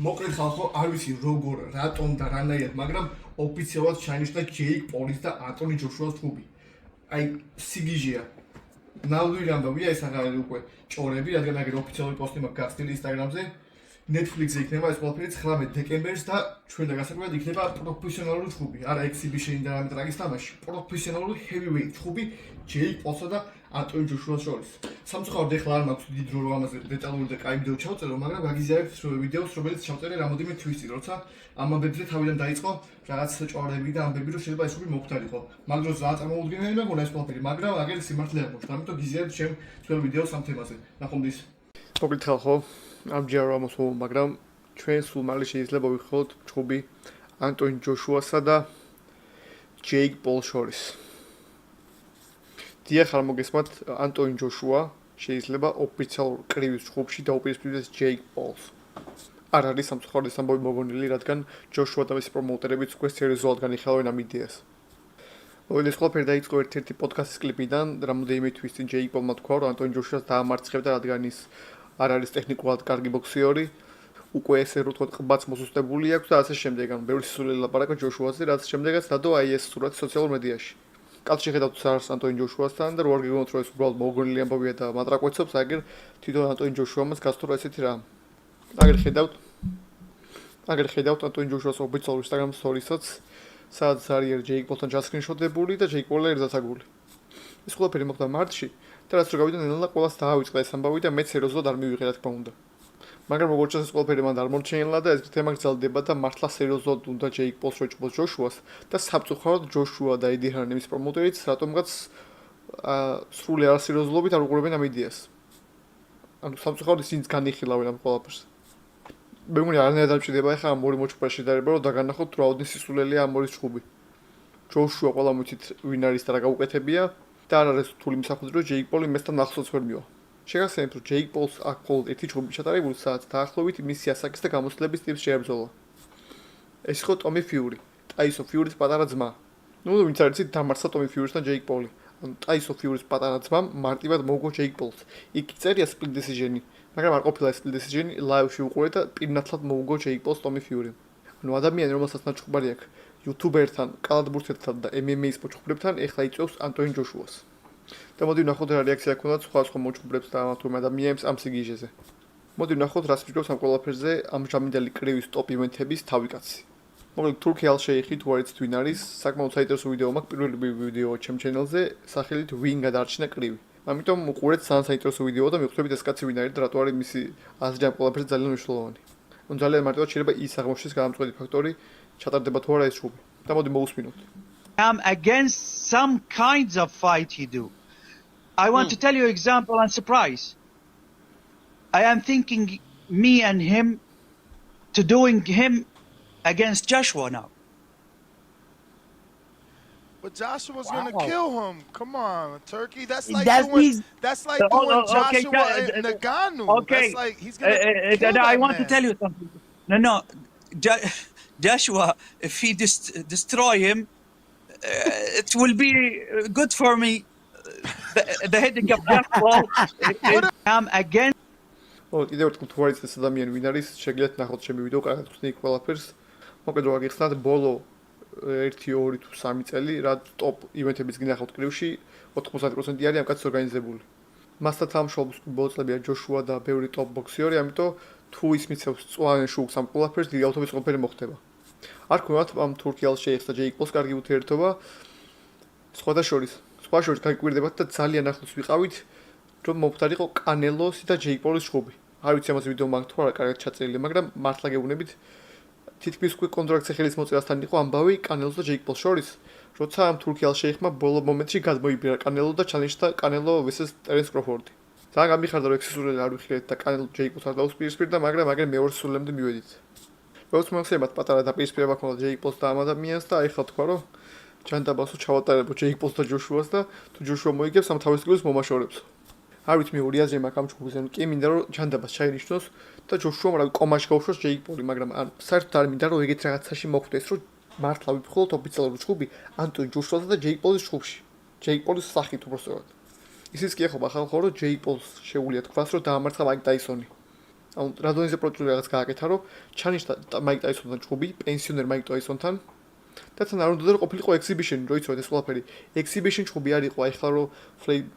მოკლედ ხალხო, არ ვიცი როგორ, რატომ და რანაირად, მაგრამ ოფიციალურად ჩაინიშნა ჯეიკ პოლის და ანტონი ჯოშუას ჯგუფი. აი, სიგიჟეა. ნამდვილი ამბავია ეს აღარ უკვე ჭორები, რადგან აგერ ოფიციალური პოსტი მაქვს გახსნილი Instagram-ზე. Netflix-ზე იქნება ეს ყველაფერი 19 დეკემბერს და ჩვენ და გასაკვირად იქნება პროფესიონალური ჯგუფი, არა exhibition და რამე ტრაგის თამაში, პროფესიონალური heavyweight ჯგუფი ჯეიკ პოლსა და ანტონი ჯოშუას შორის. სამწუხაროდ ეხლა არ მაქვს დიდი დრო რომ ამაზე დეტალური და კაი ვიდეო ჩავწერო, მაგრამ გაგიზიარებთ ვიდეოს, რომელიც ჩავწერე რამოდენიმე თვის წინ, როცა ამ ამბებზე თავიდან დაიწყო რაღაც ჭორები და ამბები, რომ შეიძლება ეს ჯგუფი მოხდარიყო. მაგ დროს რა წარმოუდგენელი მეგონა ეს ყველაფერი, მაგრამ აგერ სიმართლე აღმოჩნდა, ამიტომ გიზიარებთ ჩემ ძველ ვიდეოს ამ თემაზე. ნახვამდის. მოკლედ ხალხო, ამჯერ არ მოსულ, მაგრამ ჩვენ სულ მალე შეიძლება ვიხოთ ჯგუფი ანტონი ჯოშუასა და ჯეიკ პოლს შორის. დიახ, არ მოგესმათ, ანტონი ჯოშუა შეიძლება ოფიციალურ კრივის ჯგუფში დაუპირისპირდეს ჯეიკ პოლს. არ არის სამწუხაროდ ეს ამბავი მოგონილი, რადგან ჯოშუა და მისი პრომოუტერებიც უკვე სერიოზულად განიხილავენ ამ იდეას. ეს ყველაფერი დაიწყო ერთ-ერთი პოდკასტის კლიპიდან, რამოდენიმე თვის წინ ჯეიკ პოლმა თქვა, რომ ანტონი ჯოშუას დაამარცხებდა, რადგან ის არ არის ტექნიკურად კარგი ბოქსიორი, უკვე ესე რომ თქვა ყბაც მოსუსტებული აქვს და ასე შემდეგ, ანუ ბევრი სისულელი ლაპარაკა ჯოშუაზე, რაც შემდეგაც დადო აი ეს სურათი სოციალურ მედიაში. კაც შეხედავთ სარს ანტონი ჯოშუასთან და რო არ გიგონოთ რომ ეს უბრალოდ მოგონილი ამბავია და მატრაკვეცობს, აგერ თვითონ ანტონი ჯოშუამაც გასწორა ესეთი რამ. აგერ ხედავთ ანტონი ჯოშუას ოფიციალურ Instagram stories-ს, სადაც არის ჯეიკ პოლთან ჩასკრინშოტებული და ჯეიკ პოლა ერთზაცაგული. ეს ყველაფერი მოხდა მარტში და რაც რო გავიდა ნელა ყველას დაავიწყდა ეს ამბავი და მეც სერიოზულად არ მივიღე რა თქმა უნდა. მაგრამ როგორც ეს ყველაფერი მან არ მორჩენილა და ეს თემა გრძელდება და მართლა სერიოზულად უნდა ჯეიკ პოლს როჭბოს ჯოშუას და საბწუხაროდ ჯოშუა და ედი ჰარნი მის პრომოუტერიც რატომღაც სრული არასერიოზულობით არ უყურებენ ამ იდეას. ანუ საბწუხაროდ ისინიც განიხილავენ ამ ყველაფერს. მე მგონი არანაირად არ მჭირდება ახლა ამ ორი მოჭრას შედარება რომ დაგანახოთ რა ოდნავ სისულელია ამ ორი ჯგუფი. ჯოშუა ყველა მოიცით ვინ არის და რა გაუკეთებია და არ არის რთული მსახური რომ ჯეიკ პოლი მესთან ახლოს ვერ მივა. შეგახსენებთ რომ ჯეიკ პოლს აქ მხოლოდ ერთი ჯგუფი ჩატარებული სადაც დაახლოებით მისი ასაკის და გამოსვლების ტიპს შეებრძოლა. ეს იყო ტომი ფიური, ტაისონ ფიურის პატარა ძმა. ნუ ვინც არის იცით დამარცხა ტომი ფიურისთან ჯეიკ პოლი. ანუ ტაისონ ფიურის პატარა ძმამ მარტივად მოუგო ჯეიკ პოლს. იქ წერია split decision-ი, მაგრამ არ ყოფილა split decision-ი, live-ში უყურე და პირნათლად მოუგო ჯეიკ პოლს ტომი ფიურიმ. ანუ ადამიანი რომელსაც ნაჩუქარი აქვს YouTuber-თან, კალათბურთელთან და MMA-ის მოჭუქრებთან ეხლა იწევს ანტონი ჯოშუას. და მოდი ვნახოთ რა რეაქცია ჰქონდათ სხვა მოჭუქრებს და თურმე ადამიანებს ამ სიგიჟეზე. მოდი ვნახოთ რას ფიქრობს ამ ყველაფერზე ამჟამინდელი კრივის ტოპ ივენთების თავი კაცი. მოკლედ თურქი ალ-შეიხი თუ არიცით ვინ არის, საკმაოდ საინტერესო ვიდეო მაქვს პირველი ვიდეო ჩემ ჩანელზე სახელით ვინ გადაარჩინა კრივი. ამიტომ უყურეთ ძალიან საინტერესო ვიდეო და მიხვდებით ეს კაცი ვინ არის და რატო არის მისი აზრი ამ ყველაფერზე ძალიან მნიშვნელოვანი. ანუ ძალიან მარტივად შეიძლება ის აღმოჩნდეს გადამწყვეტი ფაქტორი ჩატარდება თუ არა ეს ჯგუფი. და მოდი მოვუსმინოთ. I'm against some kinds of fight you do. I want to tell you an example and surprise. I am thinking me and him to doing him against Joshua now. But Joshua's gonna kill him. Come on, Turkey. That's like That's doing his- doing okay, Joshua and Nagano. Okay. That's like he's gonna kill I that want to man. tell you something. No. Joshua, if he destroy him, it will be good for me. The heading of Joshua. I'm against. კიდევ ერთხელ თუ არის ეს ადამიანი ვინ არის, შეგიძლიათ ნახოთ ჩემი ვიდეო, კარგად ხსნით ყველაფერს. მოკლედ რა გიხსნათ ბოლო 1-2 თუ 3 წელი რა ტოპ ივენთების გინახავთ კრივში 90% არის ამ კაცის ორგანიზებული. მასთან თამაშობს ბოლო წლებია ჯოშუა და ბევრი ტოპ ბოქსიორი, ამიტომ თუ ის მიცევს წვანე შუქს ამ ყველაფერს დიდი ავტომატის ყველაფერი მოხდება. არ ქონათ ამ თურქი ალ-შეიხს და ჯეიკ პოლს კარგი ურთიერთობა. სხვა შორის გაიკვირდებათ და ძალიან ახლოს ვიყავით რომ მოხდარიყო კანელოსი და ჯეიკ პოლის ჯგუფი. არ ვიცი ამაზე ვიდეო მაქვს თუ არა კარგად ჩაწერილი, მაგრამ მართლა გეუბნებით თითქმის უკვე კონტრაქტზე ხელის მოწერასთან იყო ამბავი კანელოს და ჯეიკ პოლს შორის, როცა ამ თურქი ალ-შეიხმა ბოლო მომენტში გადმოიბირა კანელო და ჩალენჯდა კანელო vs ტერენს კროფორდი. ძალიან გამიხარდა რომ ექსისურელი არ ვიხილეთ და კანელო ჯეიკ პოლს არ დაუსპირისპირდა, მაგრამ მეორე სულემდე მივედით. როგორც მოხსენებათ პატარა დაპირისპირება ქონდა ჯეიკ პოლს და ამ ადამიანს და ეხლა თქვა რომ ჯანდაბასო ჩავატარებო ჯეიკ პოლს და ჯოშუას და თუ ჯოშუა მოიგებს ამ თავის გულს მომაშორებს. არ ვიცი მე ორი აზრი მაქვს ამ ჯგუფზე, ანუ კი მინდა რომ ჯანდაბას ჩაინიშნოს და ჯოშუამ რა კომაში გავუშვოს ჯეიკ პოლი, მაგრამ ან საერთოდ არ მინდა რომ ეგეთ რაღაცაში მოხვდეს, რომ მართლა ვიფხულოთ ოფიციალური ჯგუფი ანტონი ჯოშუასა და ჯეიკ პოლის ჯგუფში. ჯეიკ პოლის სახით უბრალოდ. ისიც კი ახლა ხალხო რომ ჯეიკ პოლს შეუძლია თქვას რომ დაამარცხა მაიკ ტაისონი. ანუ რადონიზე პროდუქტი რაღაც გააკეთა, რომ ჩანიშნა მაიკ ტაისონთან ჭუბი, პენსიონერ მაიკ ტაისონთან. და თან არ უნდა რომ ყოფილიყო exhibition, რო იცოდეთ ეს ყველაფერი. exhibition ჭუბი არ იყო, აი ხლა რომ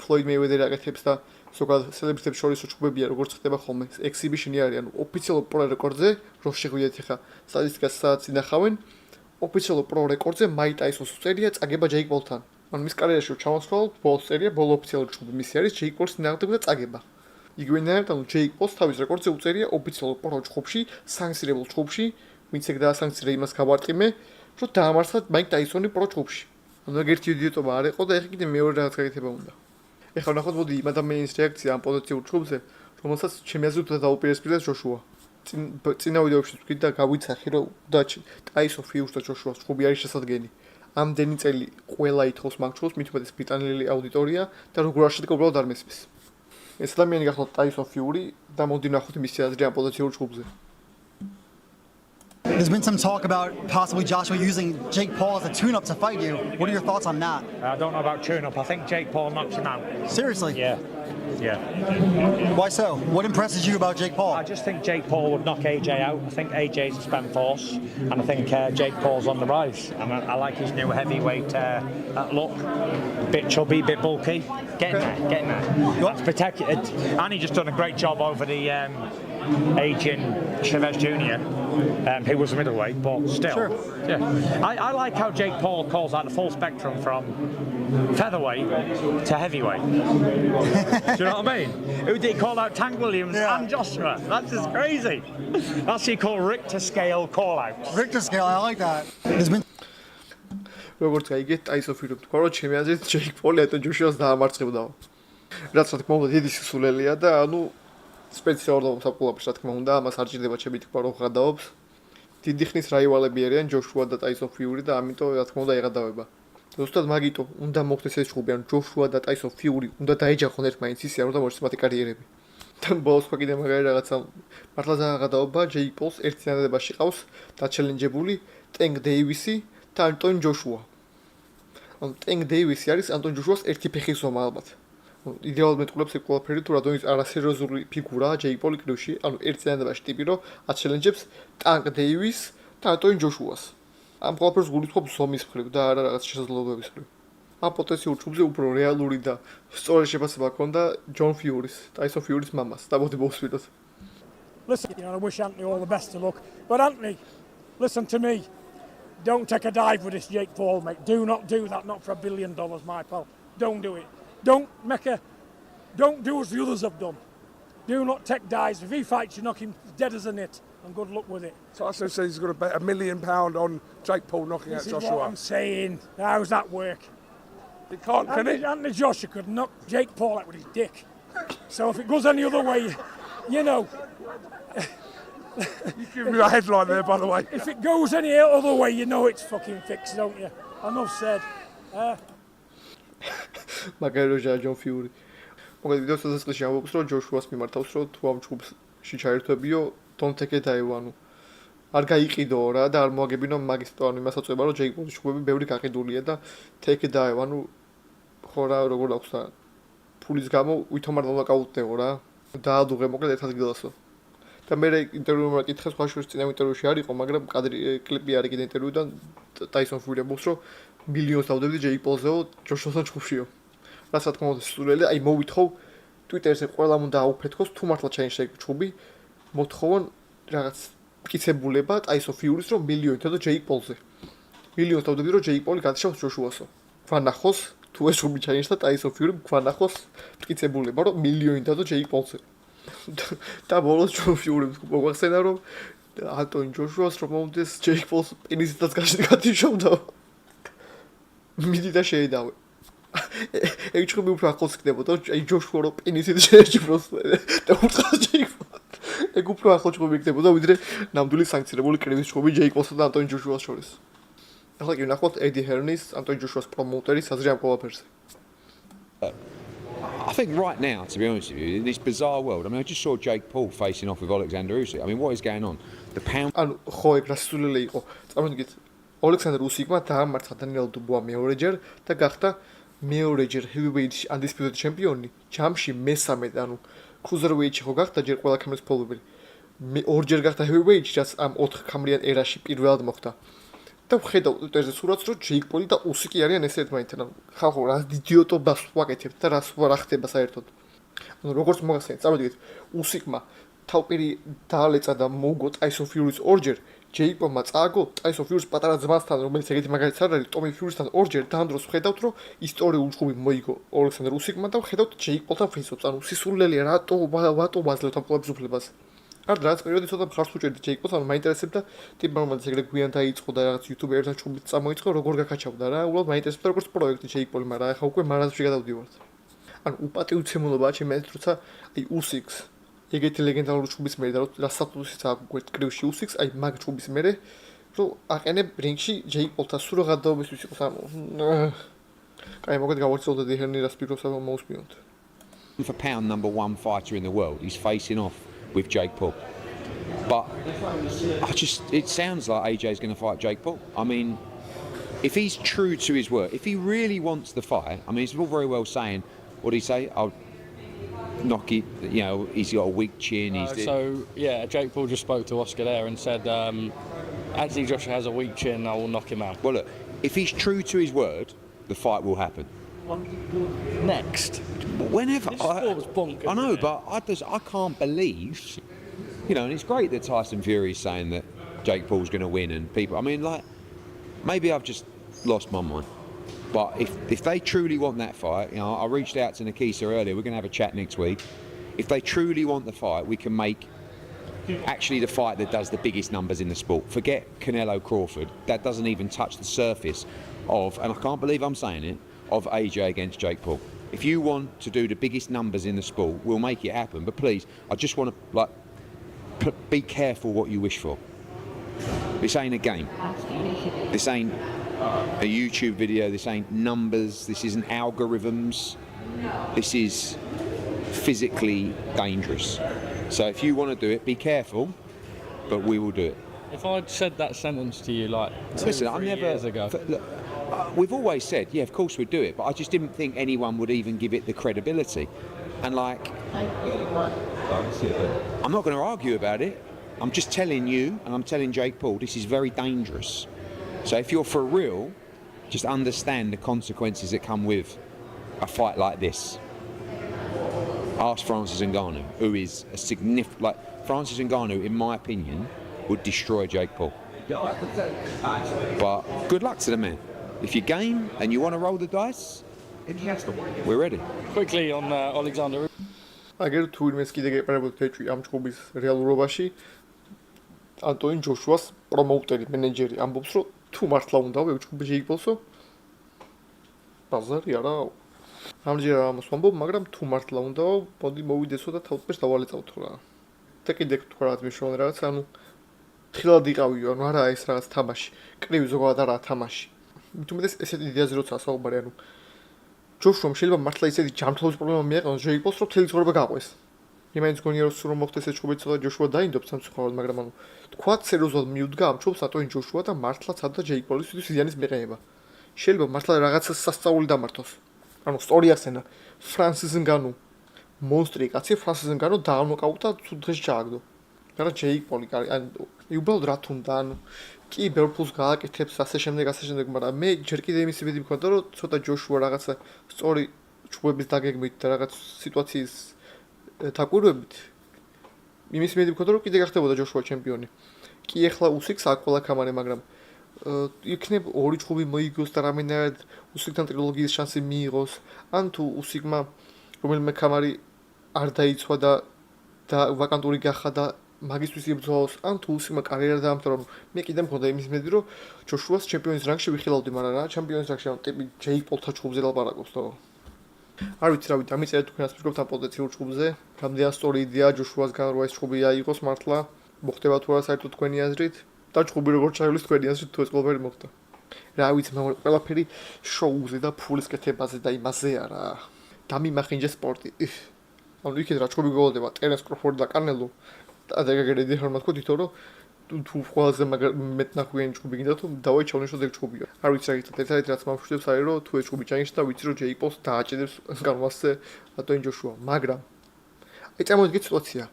Floyd Mayweather აკეთებს და ზოგადად სელებრიტებს შორის ჭუბებია, როგორც ხდება ხოლმე. exhibition-ი არის, ანუ ოფიციალურ პრო რეკორდზე, რო შეგვიდეთ ხა სტატისტიკას სადაც ინახავენ, ოფიციალურ პრო რეკორდზე მაიკ ტაისონს უწერია წაგება ჯეიკ პოლთან. ანუ მის კარიერაში რო ჩავასრულოთ, ბოლოს წერია, ბოლო ოფიციალური ჭუბი მისი არის ჯეიკ პოლის წინააღმდეგ და წაგება. იგივენაა, ანუ ჯეიკ პოლს თავის რეკორდზე უწერია ოფიციალურ პრო ჭუბში, სანქცირებულ ჭუბში, ვინც ეგ დაასანქცირა იმას გავარტყიმე, რომ დაამარცხა მაიკ ტაისონი პრო ჭუბში. ანუ ეგ ერთი იდიოტობა არ იყო და ეხლა კიდე მეორე რაღაც გაკეთება უნდა. ეხლა ნახოთ მოდი იმ ადამიანის რეაქცია ამ პოზიციურ ჭუბზე, რომელსაც ჩემი აზრით უნდა დაუპირისპირდეს ჯოშუა. წინა ვიდეოებში ვთქვით და გავიცახი, რომ და ტაისონ ფიურს და ჯოშუას ჭუბი არის შესაძლებელი. ამდენი წელი ყველა ითხოვს მაგ ჭუბს, მით უმეტეს ბრიტანელი აუდიტორია და როგორ არ შედგა უბრალოდ არ მესმის. ეს ადამიანი გახლავთ ტაისონ ფიური და მოდი ნახოთ მისი აზრი ამ პოზიციურ ჭუბზე. There's been some talk about possibly Joshua using Jake Paul as a tune-up to fight you. What are your thoughts on that? I don't know about tune-up. I think Jake Paul knocks him out. Seriously? Yeah. Why so? What impresses you about Jake Paul? I just think Jake Paul would knock AJ out. I think AJ's a spent force, and I think Jake Paul's on the rise. And I like his new heavyweight look. Bit chubby, bit bulky. Getting there. That's protected. And he just done a great job over the aging Chavez Jr., who was a middleweight, but still. Sure. Yeah. I like how Jake Paul calls out the full spectrum from featherweight to heavyweight. Do you know what I mean? Who did he call out? Tank Williams and Joshua. That's just crazy. That's what you call Richter scale call outs. Richter scale, I like that. There's been როგორც გაიგეთ, ტაისონ ფიური თქვა, რომ ჩემი აზრით ჯეიკ პოლი ატო ჯოშუას დაამარცხებდაო. რაც რა თქმა უნდა დიდი სისულელია და ანუ სპეციალურად მომსახურებს რა თქმა უნდა, ამას არ ჭირდება ჩემი თქვა რომ ღადაობს. დიდი ხნის რაივალები არიან ჯოშუა და ტაისონ ფიური და ამიტომ რა თქმა უნდა ეღადავება. ზუსტად მაგიტო უნდა მოხდეს ეს ჭუბი, ანუ ჯოშუა და ტაისონ ფიური უნდა დაეჯახონ ერთმანეთს ისე არ უნდა მოხდეს მათი კარიერები. და ბოლოს ხო კიდე მაგარი რაღაცა მართლა დააღადაობა ჯეიკ პოლს ერთ წინადადებაში ყავს დაჩელენჯებული ტენგ დეივისი და ანტონ ჯოშუა. ანუ ტენგ დეივისი არის ანტონ ჯოშუას ერთი ფეხის ზომა ალბათ. იდეალურად მეტყულებს ეგ ყველაფერი თუ რადგან არასერიოზული ფიგურაა ჯეიკ პოლი კლუბში, ანუ ერთ წინადადებაში ტიპი რომ აჩელენჯებს ტანკ დეივის და ანტონ ჯოშუას. ამ ყველაფერს გულისხმობ ზომის მხრივ და არა რაღაც შესაძლებლობების მხრივ. ამ პოტენციურ ჭუბზე უფრო რეალური და სწორი შეფასება ჰქონდა ჯონ ფიურის, ტაისონ ფიურის მამას. და მოდი მოვსვიდოთ. Listen, I wish Anthony all the best of luck. But Anthony, listen to me. Don't take a dive with this Jake Paul, mate. Do not do that, not for $1 billion, my pal. Don't do it. Don't do as the others have done. Do not take dives. If he fights, you knock him dead as a nit. And good luck with it. Tyson says he's got to bet £1 million on Jake Paul knocking out This is Joshua. what I'm saying. How's that work? He can't, can he? Anthony Joshua could knock Jake Paul out with his dick. So if it goes any other way, you know. You give me a headline there, by the way. If it goes any other way, you know it's fucking fixed, don't you? Enough said. მაგარი როჟა ჯონ ფიური. მოგეთ ვიდეოს დასაწყისში ამბობს რომ ჯოშუას მიმართავს რომ თუ ამ ჭუბში ჩაერთვებიო don't take it დაივანო. არ გაიყიდო რა და არ მოაგებინო მაგის ტოვანი მასაც აწובה რომ ჯეიკ პოლის ჭუბები ბევრი გაყიდულია და take it დაივანო. ხო რა როგორ აქვს და ფულის გამო ვითომ არ დაკაუტდეო რა. დაადუღე მოკლედ ერთ ადგილასო. და მე ინტერვიუ მოკითხეს ხაშურის წინა ინტერვიუში არ იყო, მაგრამ კადრი კლიპი არის კიდე ინტერვიუდან ტაისონ ფიური ამბობს რომ მილიონს დავდებდი ჯეიკ პოლზეო ჯოშუასთან ჭუბშიო. რაც რა თქმა უნდა სულელი, აი მოვითხოვ ტვიტერზე ყველამ უნდა აუფეთქოს თუ მართლა ჩაინიშნა ჭუბი, მოთხოვონ რაღაც მტკიცებულება ტაისონ ფიურის რომ მილიონი და ჯეიკ პოლზე. მილიონს დავდებდი რომ ჯეიკ პოლი გადაშავს ჯოშუასო. გვანახოს თუ ეს ჭუბი ჩაინიშნა ტაისონ ფიურიმ გვანახოს მტკიცებულება რომ მილიონი და ჯეიკ პოლზე. და ბოლოს ჯონ ფიურიმ მოახსენა რომ ანტონ ჯოშუას რომ მომდეს ჯეიკ პოლს პენისითაც გაშიშავდა. მიდი და შეედავე. ეგ ჭუბი უფრო ახლოს იქნებოდა, აი ჯოშუა რო პენისით შეეჭროს და უწყავს ჯეიკ პოლს. ეგ უფრო ახლოს ჭუბი იქნებოდა, ვიდრე ნამდვილი სანქცირებული კრივის ჭუბი ჯეიკ პოლსა და ანტონ ჯოშუას შორის. ახლა კი ვნახოთ ედი ჰერნის, ანტონ ჯოშუას პრომოუტერის აზრი ამ ყველაფერზე. I think right now, to be honest with you, in this bizarre world, I mean, I just saw Jake Paul facing off with Alexander Usyk. I mean, what is going on? The pound... ანუ ხო ეგ რასულელი იყო. წარმოგიდგენთ, ალექსანდრ უსიკმა დაამარცხა დანიელ დუბუა მეორეჯერ და გახდა მეორეჯერ heavyweight undisputed ჩემპიონი. ჯამში მესამე, ანუ cruiserweight-ში ხო გახდა ჯერ ყველა ქემის ფოლობელი. მე ორჯერ გახდა heavyweight, რაც ამ 4 ქამრიან ერაში პირველად მოხდა. და ვხედავ Twitterზე სურათს, რომ ჯეიკ პოლი და უსიკი არიან ეს ერთმანეთთან. ხალხო რა იდიოტობას ვაკეთებთ და რა ხდება საერთოდ. ანუ როგორც მოგახსენეთ, წავედით უსიკმა თავპირი დაალეცა და მოუგო ტაისონ ფიურის ორჯერ, ჯეიკ პოლმა წააგო ტაისონ ფიურის პატარა ძმასთან, რომელიც ეგეთი მაგალითიც არ არის, ტომი ფიურისთან ორჯერ და ამ დროს ვხედავთ, რომ ისტორიული ჭუბი მოიგო ალექსანდრ უსიკმა და ვხედავთ ჯეიკ პოლთან ფეისობს. ანუ სისულელია რატო ვაძლევთ ამ კლუბის უფლებას. არ რაც პერიოდი ცოტა მხარს უჭერდი ჯეიკ პოლს, ანუ მაინტერესებდა ტიპი რომელიც ეგრე გვიან დაიწყო და რაღაც იუთუბერთან ჭუბით წამოიწყო, როგორ გაკაჩავდა რა. უბრალოდ მაინტერესებდა როგორც პროექტი ჯეიკ პოლი, მაგრამ ახლა უკვე მარაზმში გადავდივართ. ანუ უპატივცემულობაა ჩემთვის, როცა აი უსიქს ეგეთი ლეგენდარული ჭუბის მერე და რა სტატუსიც აქვს გვერდ კრივში უსიქს, აი მაგ ჭუბის მერე, რომ აყენებ რინგში ჯეიკ პოლთან სულ გადაობისთვის იყოს, ანუ კაი მოგეთ გავარცხოთ და ჰერნი რას პირობს ამ მოусმინოთ. For pound #1 fighter in the world, he's facing off with Jake Paul. But it sounds like AJ's going to fight Jake Paul. I mean, if he's true to his word, if he really wants the fight, I mean, it's all very well saying, what did he say? I'll knock it, he's got a weak chin. Jake Paul just spoke to Oscar there and said, Anthony Joshua has a weak chin, I will knock him out. Well, look, if he's true to his word, the fight will happen. Next. Whenever. This bonkers, I know, but I can't believe, and it's great that Tyson Fury is saying that Jake Paul's going to win and people, I mean, like, maybe I've just lost my mind. But if they truly want that fight, I reached out to Nikisa earlier, we're going to have a chat next week. If they truly want the fight, we can make actually the fight that does the biggest numbers in the sport. Forget Canelo Crawford, that doesn't even touch the surface of, and I can't believe I'm saying it, of AJ against Jake Paul. If you want to do the biggest numbers in the sport, we'll make it happen. But please, I just want to be careful what you wish for. This ain't a game. This ain't a YouTube video. This ain't numbers. This isn't algorithms. This is physically dangerous. So if you want to do it, be careful, but we will do it. If I'd said that sentence to you like Listen, 3 years ago. Look, we've always said, yeah, of course we'd do it, but I just didn't think anyone would even give it the credibility. And I'm not going to argue about it. I'm just telling you, and I'm telling Jake Paul, this is very dangerous. So if you're for real, just understand the consequences that come with a fight like this. Ask Francis Ngannou, who is a significant, Francis Ngannou, in my opinion, would destroy Jake Paul. But good luck to the man. If you're game and you want to roll the dice, we're ready. Quickly on Alexander. აგერ თუ იმეს კიდე გეპარებოდ ეჭვი ამ ჭუბის რეალურობაში, ანტონი ჯოშუას პრომოუტერი, მენეჯერი ამბობს, რომ თუ მართლა უნდა ვეჭუბი ჯეიკ პოლსო, ბაზარი არაა. ამჯერ ამას ვამბობ, მაგრამ თუ მართლა უნდა, მოდი მოვიდესო და თავდაპირველად დავალეწავთო რა. და კიდე თქვა რა მნიშვნელოვანი რაღაც, ანუ თხილად იყავიო, ანუ არა ეს რაღაც თამაში, კრივი ზოგადად არა თამაში. მithumetes ესეთ იდეაზე როცა საუბარი, ანუ ჯოშუამ შეიძლება მართლა ისეთი ჯანმრთელობის პრობლემა მიაყენოს ჯეიკ პოლს, რომ მთელი ცხოვრება გაყვეს. იმენის გონია რომ სულ რომ მოხდეს ეს ჭუბი ცოტა ჯოშუა დაინდობს სამწუხაროდ, მაგრამ ანუ თქვა სერიოზულად მიუდგა ამ ჭუბს ატონი ჯოშუა და მართლა ცადდა ჯეიკ პოლის სიზიანის მიყენება. შეიძლება მართლა რაღაცა სასწაული დამართოს. ანუ სტორი ახსენა ფრანსის ნგანუ მონსტრი კაცი ფრანსის ნგანუ დაანოკაუტა თუ დღეს ჩააგდო. და ჯეიკ პოლი ანუ უბრალოდ რა თუნდა, ანუ კი ბევრ ფულს გააკეთებს ასე შემდეგ, მაგრამ მე ჯერ კიდე იმის იმედი მქონდა, რომ ცოტა ჯოშუა რაღაცა სწორი ჭუბების დაგეგმით და რაღაც სიტუაციის დაკვირვებით იმის იმედი მქონდა, რომ კიდე გახდებოდა ჯოშუა ჩემპიონი. კი ეხლა უსიქს აქ ყველა კამარე, მაგრამ იქნებ ორი ჭუბი მოიგოს და რამენად უსიქთან ტრილოგიის შანსი მიიღოს, ან თუ უსიქმა რომელიმე კამარი არ დაიცვა და ვაკანტური გახდა და მაგისტრის იბრძოლოს, ან თუ უსიქმა კარიერა დაამთავრა, მე კიდე მქონდა იმის იმედი, რომ ჯოშუას ჩემპიონის რანგში ვიხილავდი, მაგრამ რა ჩემპიონის რანგში ამ ტიპი ჯეიკ პოლთან ჭუბზე ლაპარაკობს თო. არ ვიცი რა ვიცი, დამიწერეთ თქვენს ფიქრობთ ამ პოზიციურ ჭუბზე, რამდენი სწორი იდეა ჯოშუასგან რომ ეს ჭუბი აიღოს მართლა, მოხდება თუ არა საერთოდ თქვენი აზრით და ჭუბი როგორ ჩაივლის თქვენი აზრით თუ ეს ყველაფერი მოხდა. რა ვიცი, მაგრამ ყველაფერი შოუზე და ფულის კეთებაზე და იმაზეა რა. დამიმახინჯე სპორტი. ანუ იქეთ რა ჭუბი გველოდება ტერენს კროფორდი და კანელო და დაგაგერედი ხომ თქვა თვითონ რომ თუ ყველაზე მეტნახვიანი ჭუბი გინდა თუ დავაი ჩავნიშნოთ ეგ ჭუბია. არ ვიცი რა გითხრათ, ერთადერთი რაც მომშვიდებს არის რომ თუ ეს ჭუბი ჩაინიშნა, ვიცი რომ ჯეიკ პოლს დააჭედებს განვასზე ატონი ჯოშუა, მაგრამ აი წამოვიდგეთ სიტუაცია.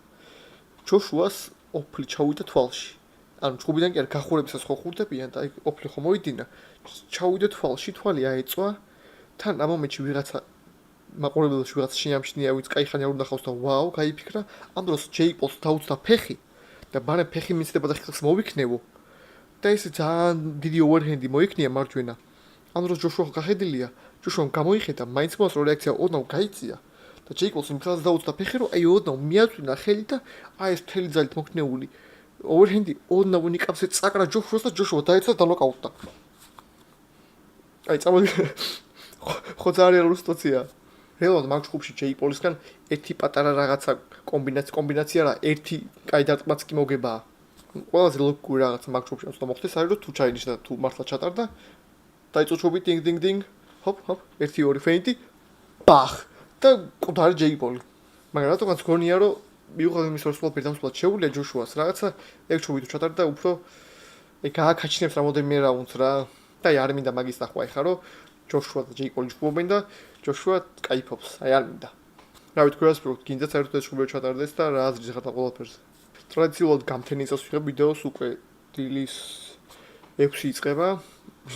ჯოშუას ოფლი ჩავიდა თვალში. ანუ ჭუბიდან კი არ გახურებისას ხო ხურდებიან და აი ოფლი ხო მოიდინა. ჩავიდა თვალში, თვალი აეწვა. თან ამ მომენტში ვიღაცა მაყურებელში ვიღაცა შეამჩნია, ვინც кайხანი არ უნდა ხავს და ვაუ, გაიფიქრა. ამ დროს ჯეიკ პოლს დაუწდა ფეხი და ბანე ფეხი მიცდება და ხილს მოიქნევო. და ეს ძალიან დიდი ოვერჰენდი მოიქნია მარჯვენა. ამ დროს ჯოშუა გახედილია, ჯოშუამ გამოიხედა, მაინც მოას რო რეაქცია ოდნავ გაიწია. და ჯეიკ პოლს იმ ხელს დაუწდა ფეხი, რომ აი ოდნავ მიაწვინა ხელი და აი ეს მთელი ძალით მოქნეული ოვერჰენდი ოდნავ ნიკაპზე წაკრა ჯოშუას და ჯოშუა დაეცა და ნოკაუტდა. აი წამოდი ხო ძალიან რეალური სიტუაცია. რეალურად მაგ ჯგუფში ჯეიკ პოლისგან ერთი პატარა რაღაცა კომბინაცია რა, ერთი კაი დარტყმაც კი მოგებაა. ყველაზე ლოგიკური რაღაცა მაგ ჯგუფში უნდა მოხდეს, არის რომ თუ ჩაინიშნა თუ მართლა ჩატარდა, დაიწო ჩუბი დინგ დინგ დინგ, ჰოპ ჰოპ, 1-2 ფეინტი, ბახ და კუდარი ჯეიკ პოლი. მაგრამ რატომაც გონია რომ მიუხედავად იმისა, რომ სულ პირდამსვლად შეუძლია ჯოშუას რაღაცა, ეგ ჩუბი თუ ჩატარდა, უფრო ეგ გააკაჩინებს რამოდენიმე რაუნდს რა. და აი არ მინდა მაგის ნახვა ეხა რომ ჯოშუა და ჯეიკ პოლი ჯგუფობენ და ჯოშუა კაიფობს. აი არ მინდა. რა ვიცი, გვერდს რო გინდა საერთოდ ეს ჯგუფი ჩატარდეს და რა აზრის ხართ ყველაფერზე. ტრადიციულად გამთენის წელს ვიღებ ვიდეოს უკვე დილის 6 იწყება.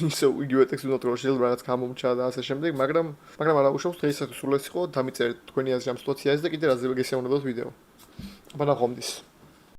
ისე იგივე ტექსტი უნდა რომ შეიძლება რაღაც გამომჩა და ასე შემდეგ, მაგრამ არა უშავს დღეისათვის სულ ეს იყო, დამიწერეთ თქვენი აზრი ამ სიტუაციაზე და კიდე რაზე გესიამოვნებელს ვიდეო. აბა ნახვამდის.